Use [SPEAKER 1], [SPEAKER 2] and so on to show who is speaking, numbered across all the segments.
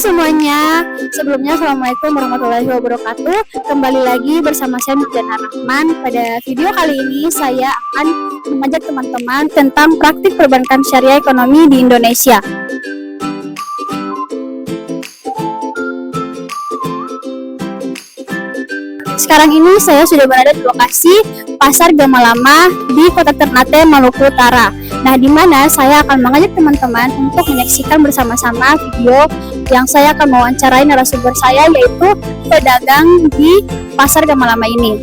[SPEAKER 1] semuanya, sebelumnya Assalamualaikum warahmatullahi wabarakatuh. Kembali lagi bersama saya Nurjana Rahman. Pada video kali ini saya akan mengajak teman-teman tentang praktik perbankan syariah ekonomi di Indonesia. Sekarang ini saya sudah berada di lokasi Pasar Gamalama di Kota Ternate, Maluku Utara. Nah, di mana saya akan mengajak teman-teman untuk menyaksikan bersama-sama video yang saya akan mewawancarai narasumber saya, yaitu pedagang di Pasar Gamalama ini.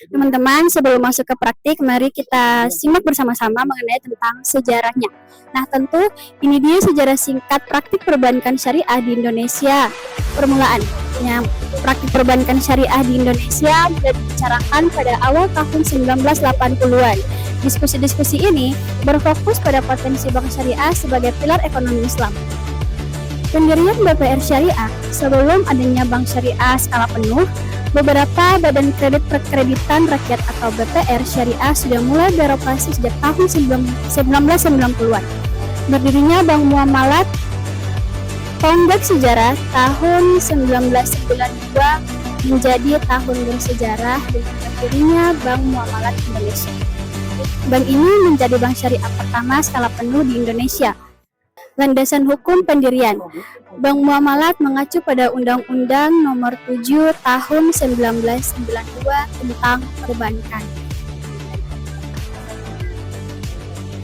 [SPEAKER 1] Teman-teman, sebelum masuk ke praktik, mari kita simak bersama-sama mengenai tentang sejarahnya. Nah, tentu ini dia sejarah singkat praktik perbankan syariah di Indonesia. Permulaannya, praktik perbankan syariah di Indonesia sudah dibicarakan pada awal tahun 1980-an. Diskusi-diskusi ini berfokus pada potensi bank syariah sebagai pilar ekonomi Islam. Pendirian BPR Syariah sebelum adanya bank syariah skala penuh, beberapa badan kredit perkreditan rakyat atau BPR Syariah sudah mulai beroperasi sejak tahun 1990-an. Berdirinya Bank Muamalat, tonggak sejarah tahun 1992 menjadi tahun bersejarah dengan berdirinya Bank Muamalat Indonesia. Bank ini menjadi bank syariah pertama skala penuh di Indonesia. Landasan hukum pendirian Bank Muamalat mengacu pada Undang-Undang Nomor 7 Tahun 1992 tentang perbankan.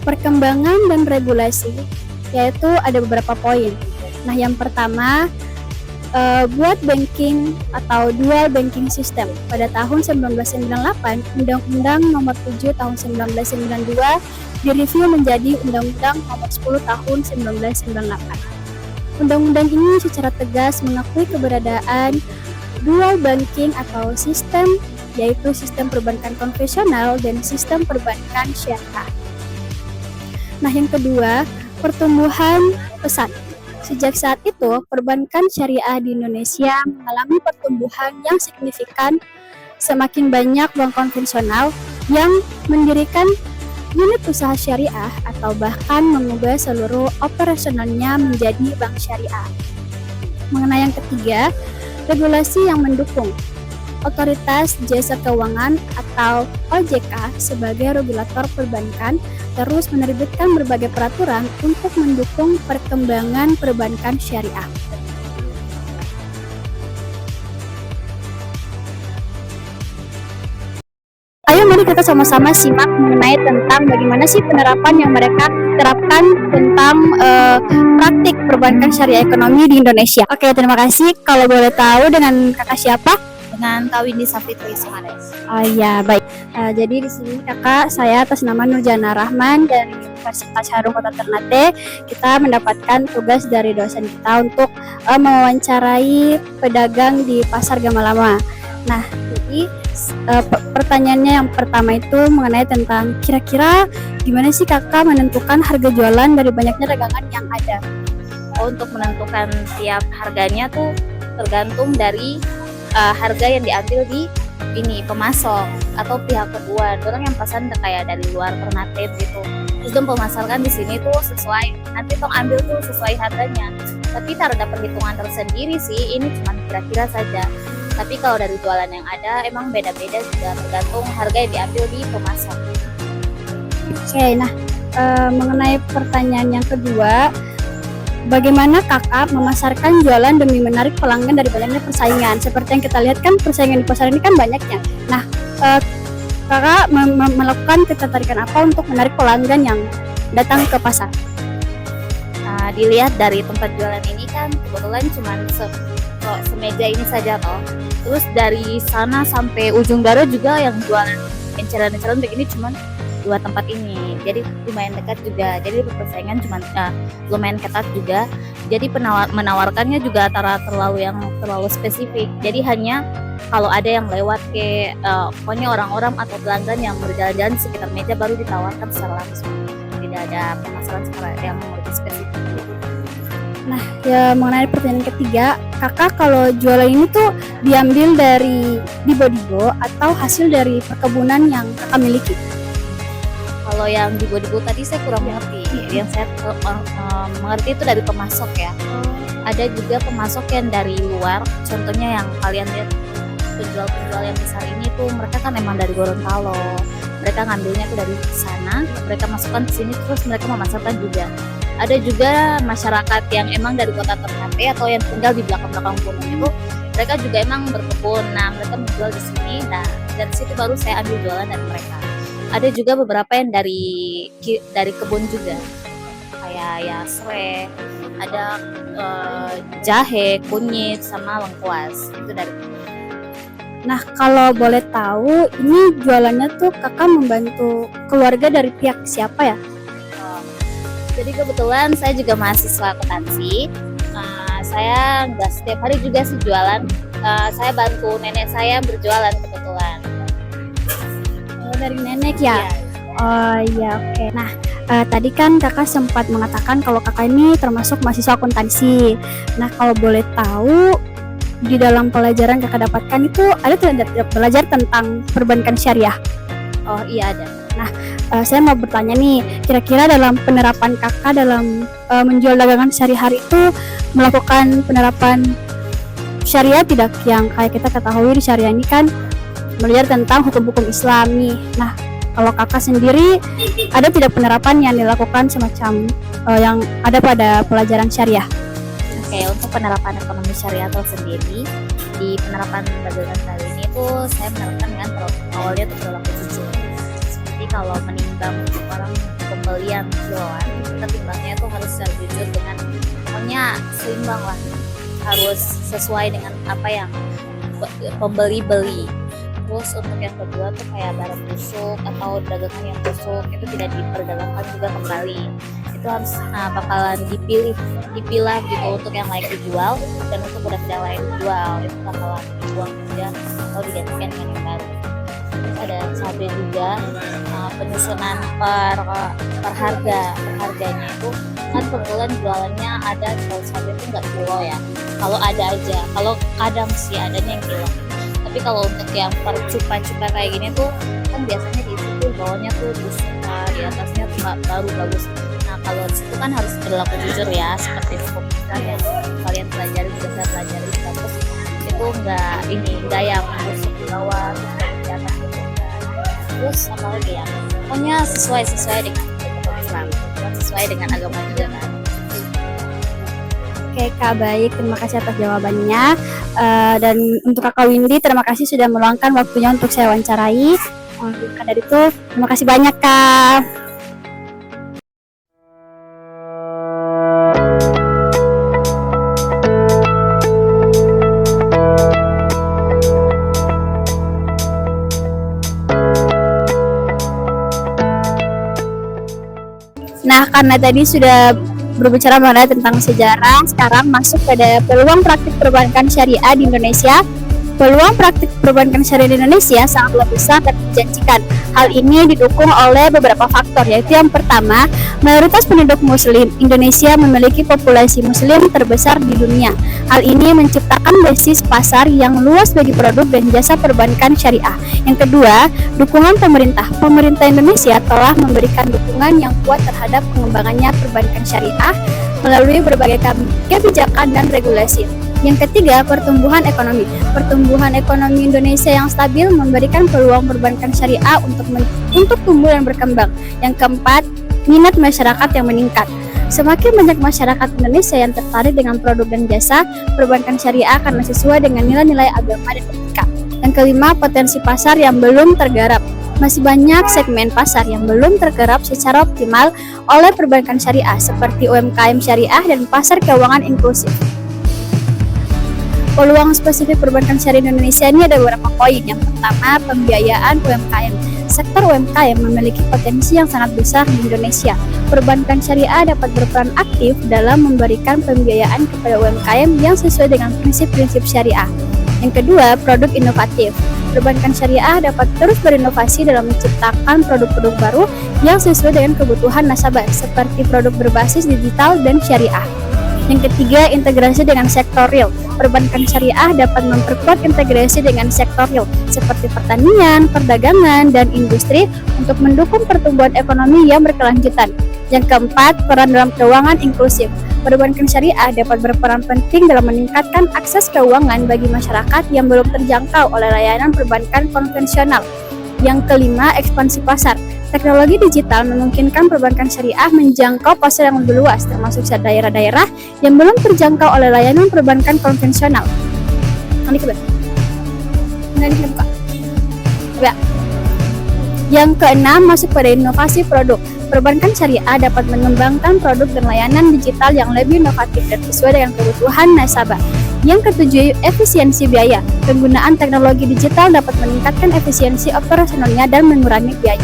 [SPEAKER 1] Perkembangan dan regulasi, yaitu ada beberapa poin. Nah, yang pertama, buat banking atau dual banking system. Pada tahun 1998, Undang-Undang Nomor 7 Tahun 1992 direview menjadi Undang-Undang Nomor 10 Tahun 1998. Undang-undang ini secara tegas mengakui keberadaan dual banking atau sistem, yaitu sistem perbankan konvensional dan sistem perbankan syariah. Nah, yang kedua, pertumbuhan pesat. Sejak saat itu, perbankan syariah di Indonesia mengalami pertumbuhan yang signifikan. Semakin banyak bank konvensional yang mendirikan unit usaha syariah atau bahkan mengubah seluruh operasionalnya menjadi bank syariah. Mengenai yang ketiga, regulasi yang mendukung. Otoritas Jasa Keuangan atau OJK sebagai regulator perbankan terus menerbitkan berbagai peraturan untuk mendukung perkembangan perbankan syariah. Ayo mari kita sama-sama simak mengenai tentang bagaimana sih penerapan yang mereka terapkan tentang praktik perbankan syariah ekonomi di Indonesia. Oke, terima kasih. Kalau boleh tahu dengan kakak siapa?
[SPEAKER 2] Dengan Kak Windy Safitri Sumades.
[SPEAKER 1] Oh iya, baik. Jadi di sini kakak saya atas nama Nurjana Rahman dari Universitas Harum Kota Ternate. Kita mendapatkan tugas dari dosen kita untuk mewawancarai pedagang di Pasar Gamalama. Nah, jadi pertanyaannya yang pertama itu mengenai tentang kira-kira gimana sih kakak menentukan harga jualan dari banyaknya dagangan yang ada?
[SPEAKER 2] Untuk menentukan tiap harganya tuh tergantung dari harga yang diambil di pemasok atau pihak kedua. Orang yang pesan kayak dari luar Ternate gitu. Terus dong pemasarkan di sini tuh sesuai, nanti tong ambil tuh sesuai harganya. Tapi ada perhitungan tersendiri sih, ini cuma kira-kira saja. Tapi kalau dari jualan yang ada emang beda-beda juga tergantung harga yang diambil di pemasok.
[SPEAKER 1] Oke, nah mengenai pertanyaan yang kedua, bagaimana kakak memasarkan jualan demi menarik pelanggan dari banyaknya persaingan? Seperti yang kita lihat kan persaingan di pasar ini kan banyaknya. Nah, kakak melakukan ketertarikan apa untuk menarik pelanggan yang datang ke pasar?
[SPEAKER 2] Dilihat dari tempat jualan ini kan kebetulan cuma semeja ini saja toh. Terus dari sana sampai ujung barat juga yang jualan enceran-enceran begini cuma dua tempat ini, jadi lumayan dekat juga, jadi persaingan cuma lumayan ketat juga, jadi menawarkannya juga terlalu spesifik, jadi hanya kalau ada yang lewat ke pokoknya orang-orang atau pelanggan yang berjalan-jalan di sekitar meja baru ditawarkan secara langsung, tidak ada pemasaran secara yang lebih spesifik.
[SPEAKER 1] Nah, ya mengenai pertanyaan ketiga, kakak kalau jualan ini tuh diambil dari Dibo atau hasil dari perkebunan yang kakak miliki?
[SPEAKER 2] Kalau Kalau yang di Bodibu tadi saya kurang mengerti. Yang saya mengerti itu dari pemasok ya. Ada juga pemasok yang dari luar. Contohnya yang kalian lihat penjual-penjual yang besar ini tuh mereka kan emang dari Gorontalo. Mereka ngambilnya tuh dari sana, mereka masukkan ke sini terus mereka memasarkan juga. Ada juga masyarakat yang emang dari kota Ternate atau yang tinggal di belakang-belakang gunung itu, mereka juga emang berkebun. Nah, mereka menjual di sini. Nah, dari situ baru saya ambil jualan dari mereka. Ada juga beberapa yang dari kebun juga, kayak ya serai, ada jahe, kunyit, sama lengkuas. Itu dari.
[SPEAKER 1] Nah, kalau boleh tahu, ini jualannya tuh kakak membantu keluarga dari pihak siapa ya?
[SPEAKER 2] Jadi kebetulan saya juga mahasiswa akuntansi. Saya nggak setiap hari juga sih jualan. Saya bantu nenek saya berjualan kebetulan.
[SPEAKER 1] Oh, dari nenek ya?
[SPEAKER 2] Iya.
[SPEAKER 1] Oh iya, oke. Nah, tadi kan kakak sempat mengatakan kalau kakak ini termasuk mahasiswa akuntansi. Nah, kalau boleh tahu, di dalam pelajaran kakak dapatkan itu ada tidak belajar tentang perbankan syariah?
[SPEAKER 2] Oh iya ada.
[SPEAKER 1] Saya mau bertanya nih, kira-kira dalam penerapan kakak dalam menjual dagangan sehari-hari itu melakukan penerapan syariah tidak? Yang kayak kita ketahui di syariah ini kan belajar tentang hukum-hukum Islami. Nah, kalau kakak sendiri ada tidak penerapan yang dilakukan semacam yang ada pada pelajaran syariah?
[SPEAKER 2] Oke, untuk penerapan ekonomi syariah sendiri di penerapan dagangan kali ini tuh saya menerapkan dengan awalnya itu perilaku jujur. Seperti kalau menimbang orang pembelian jualan, kita timbangnya itu harus secara jujur dengan pokoknya seimbang lah, harus sesuai dengan apa yang pembeli beli. Terus untuk yang kedua tuh kayak barang busuk atau dagangan yang busuk itu tidak diperdagangkan juga kembali. Itu harus bakalan dipilah gitu untuk yang layak dijual dan untuk udah tidak layak dijual itu bakalan dibuang saja atau digantikan dengan yang baru. Terus ada cabai juga, penyusunan per harganya itu kan kebetulan jualannya ada kalau cabai itu nggak kilo ya, kalau ada aja, kalau kadang sih adanya yang kilo. Tapi kalau untuk yang per cupa kayak gini tuh kan biasanya diisi tuh bawahnya tuh disuka, di atasnya tuh baru bagus. Nah, kalau di situ kan harus berlaku jujur ya, seperti hukum Islam yang kalian pelajari juga saya pelajari di kampus itu enggak yang busuk di bawah terus di atas gitu. Terus apa lagi ya? Pokoknya sesuai dengan hukum Islam, sesuai dengan agama juga kan.
[SPEAKER 1] Oke Kak, baik, terima kasih atas jawabannya. Dan untuk Kakak Windy, terima kasih sudah meluangkan waktunya untuk saya wawancarai. Maka dari itu, terima kasih banyak Kak. Nah, karena tadi sudah berbicara mengenai tentang sejarah, sekarang masuk pada peluang praktik perbankan syariah di Indonesia. Peluang praktik perbankan syariah di Indonesia sangatlah besar dan menjanjikan. Hal ini didukung oleh beberapa faktor, yaitu yang pertama, mayoritas penduduk muslim. Indonesia memiliki populasi muslim terbesar di dunia. Hal ini menciptakan basis pasar yang luas bagi produk dan jasa perbankan syariah. Yang kedua, dukungan pemerintah. Pemerintah Indonesia telah memberikan dukungan yang kuat terhadap pengembangannya perbankan syariah melalui berbagai kebijakan dan regulasi. Yang ketiga, pertumbuhan ekonomi. Pertumbuhan ekonomi Indonesia yang stabil memberikan peluang perbankan syariah untuk tumbuh dan berkembang. Yang keempat, minat masyarakat yang meningkat. Semakin banyak masyarakat Indonesia yang tertarik dengan produk dan jasa perbankan syariah karena sesuai dengan nilai-nilai agama dan etika. Yang kelima, potensi pasar yang belum tergarap. Masih banyak segmen pasar yang belum tergarap secara optimal oleh perbankan syariah seperti UMKM syariah dan pasar keuangan inklusif. Peluang spesifik perbankan syariah Indonesia ini ada beberapa poin. Yang pertama, pembiayaan UMKM. Sektor UMKM memiliki potensi yang sangat besar di Indonesia. Perbankan syariah dapat berperan aktif dalam memberikan pembiayaan kepada UMKM yang sesuai dengan prinsip-prinsip syariah. Yang kedua, produk inovatif. Perbankan syariah dapat terus berinovasi dalam menciptakan produk-produk baru yang sesuai dengan kebutuhan nasabah, seperti produk berbasis digital dan syariah. Yang ketiga, integrasi dengan sektor real. perbankan syariah dapat memperkuat integrasi dengan sektor real seperti pertanian, perdagangan, dan industri untuk mendukung pertumbuhan ekonomi yang berkelanjutan. Yang keempat, peran dalam keuangan inklusif. Perbankan syariah dapat berperan penting dalam meningkatkan akses keuangan bagi masyarakat yang belum terjangkau oleh layanan perbankan konvensional. Yang kelima, ekspansi pasar. Teknologi digital memungkinkan perbankan syariah menjangkau pasar yang lebih luas, termasuk daerah-daerah yang belum terjangkau oleh layanan perbankan konvensional. Yang keenam, masuk pada inovasi produk. Perbankan syariah dapat mengembangkan produk dan layanan digital yang lebih inovatif dan sesuai dengan kebutuhan nasabah. Yang ketujuh, efisiensi biaya. Penggunaan teknologi digital dapat meningkatkan efisiensi operasionalnya dan mengurangi biaya.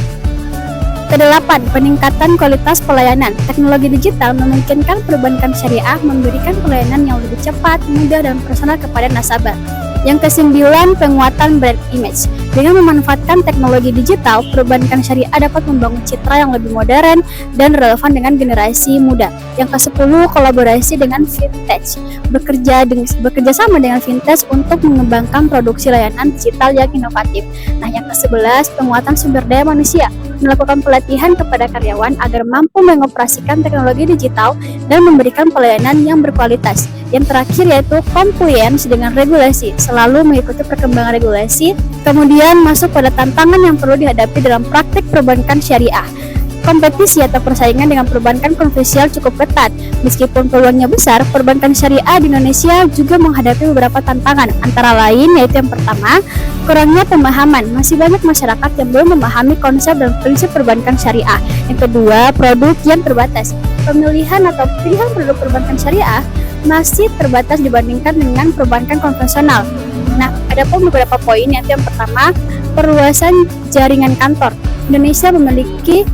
[SPEAKER 1] Kedelapan, peningkatan kualitas pelayanan. Teknologi digital memungkinkan perbankan syariah memberikan pelayanan yang lebih cepat, mudah, dan personal kepada nasabah. Yang kesembilan, penguatan brand image. Dengan memanfaatkan teknologi digital, perbankan syariah dapat membangun citra yang lebih modern dan relevan dengan generasi muda. Yang kesepuluh, kolaborasi dengan fintech. Bekerja sama dengan fintech untuk mengembangkan produksi layanan digital yang inovatif. Nah, yang kesebelas, penguatan sumber daya manusia. Melakukan pelatihan kepada karyawan agar mampu mengoperasikan teknologi digital dan memberikan pelayanan yang berkualitas. Yang terakhir yaitu compliance dengan regulasi, selalu mengikuti perkembangan regulasi. Kemudian masuk pada tantangan yang perlu dihadapi dalam praktik perbankan syariah. Kompetisi atau persaingan dengan perbankan konvensional cukup ketat. Meskipun peluangnya besar, perbankan syariah di Indonesia juga menghadapi beberapa tantangan. Antara lain yaitu yang pertama, kurangnya pemahaman. Masih banyak masyarakat yang belum memahami konsep dan prinsip perbankan syariah. Yang kedua, produk yang terbatas. Pemilihan atau pilihan produk perbankan syariah masih terbatas dibandingkan dengan perbankan konvensional. Nah, ada pun beberapa poin, yaitu yang pertama, perluasan jaringan kantor. Indonesia memiliki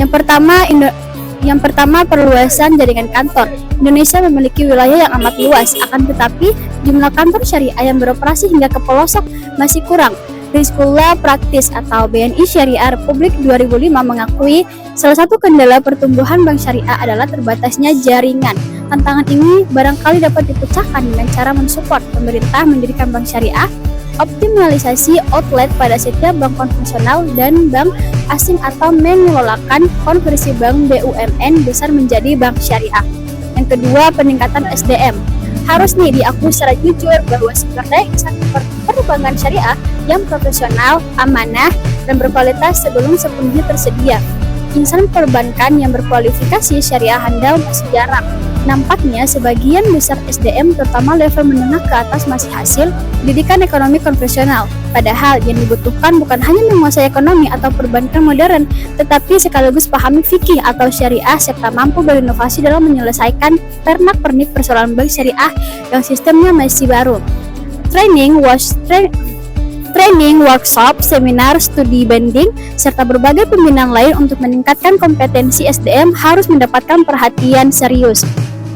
[SPEAKER 1] Yang pertama, perluasan jaringan kantor. Indonesia memiliki wilayah yang amat luas, akan tetapi jumlah kantor syariah yang beroperasi hingga ke pelosok masih kurang. Rizkullah Praktis atau BNI Syariah Republik 2005 mengakui salah satu kendala pertumbuhan bank syariah adalah terbatasnya jaringan. Tantangan ini barangkali dapat dipecahkan dengan cara mensupport pemerintah mendirikan bank syariah, optimalisasi outlet pada setiap bank konvensional dan bank asing atau mengelolakan konversi bank BUMN besar menjadi bank syariah. Yang kedua, peningkatan SDM. Harus diakui secara jujur bahwa sumber daya insan perbankan syariah yang profesional, amanah, dan berkualitas sebelum sepenuhnya tersedia. Insan perbankan yang berkualifikasi syariah handal masih jarang. Nampaknya sebagian besar SDM terutama level menengah ke atas masih hasil pendidikan ekonomi konvensional. Padahal yang dibutuhkan bukan hanya menguasai ekonomi atau perbankan modern, tetapi sekaligus pahami fikih atau syariah serta mampu berinovasi dalam menyelesaikan pernak-pernik persoalan bank syariah yang sistemnya masih baru. Training, workshop, seminar, studi banding, serta berbagai pembinaan lain untuk meningkatkan kompetensi SDM harus mendapatkan perhatian serius.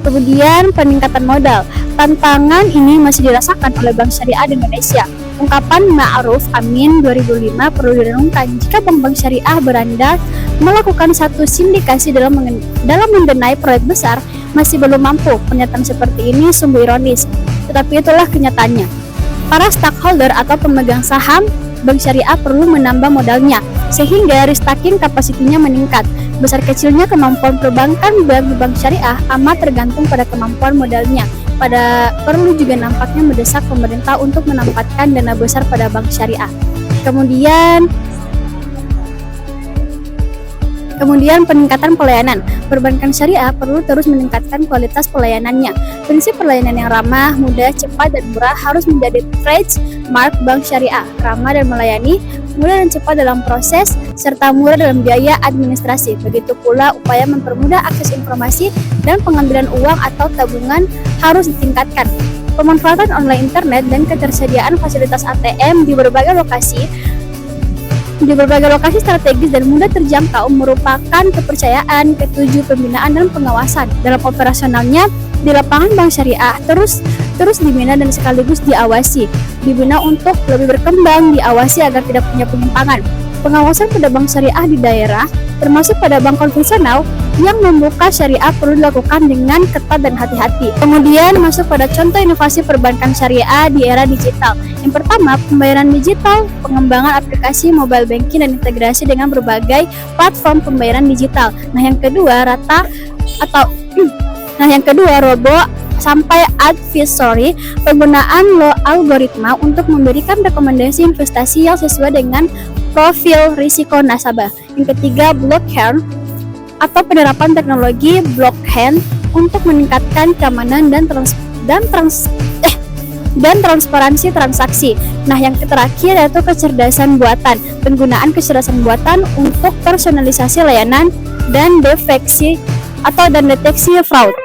[SPEAKER 1] Kemudian peningkatan modal. Tantangan ini masih dirasakan oleh Bank Syariah di Indonesia. Ungkapan Ma'ruf Amin 2005 perlu direnungkan jika bank-bank syariah berandal melakukan satu sindikasi dalam mendanai proyek besar masih belum mampu. Pernyataan seperti ini sungguh ironis, tetapi itulah kenyataannya. Para stakeholder atau pemegang saham bank syariah perlu menambah modalnya sehingga restocking kapasitinya meningkat. Besar kecilnya kemampuan perbankan bagi bank syariah amat tergantung pada kemampuan modalnya. Perlu juga nampaknya mendesak pemerintah untuk menempatkan dana besar pada bank syariah. Kemudian peningkatan pelayanan. Perbankan syariah perlu terus meningkatkan kualitas pelayanannya. Prinsip pelayanan yang ramah, mudah, cepat, dan murah harus menjadi trademark bank syariah. Ramah dan melayani, mudah dan cepat dalam proses, serta murah dalam biaya administrasi. Begitu pula upaya mempermudah akses informasi dan pengambilan uang atau tabungan harus ditingkatkan. Pemanfaatan online internet dan ketersediaan fasilitas ATM di berbagai lokasi strategis dan mudah terjangkau merupakan kepercayaan. Ketujuh, pembinaan dan pengawasan. Dalam operasionalnya, di lapangan bank syariah terus dibina dan sekaligus diawasi. Dibina untuk lebih berkembang, diawasi agar tidak punya penyimpangan. Pengawasan pada bank syariah di daerah termasuk pada bank konvensional yang membuka syariah perlu dilakukan dengan ketat dan hati-hati. Kemudian masuk pada contoh inovasi perbankan syariah di era digital. Yang pertama, pembayaran digital, pengembangan aplikasi mobile banking dan integrasi dengan berbagai platform pembayaran digital. Nah, yang kedua robo sampai advisory, penggunaan algoritma untuk memberikan rekomendasi investasi yang sesuai dengan profil risiko nasabah. Yang ketiga, blockchain atau penerapan teknologi blockchain untuk meningkatkan keamanan dan transparansi transaksi. Nah, yang terakhir yaitu kecerdasan buatan, penggunaan kecerdasan buatan untuk personalisasi layanan dan deteksi fraud.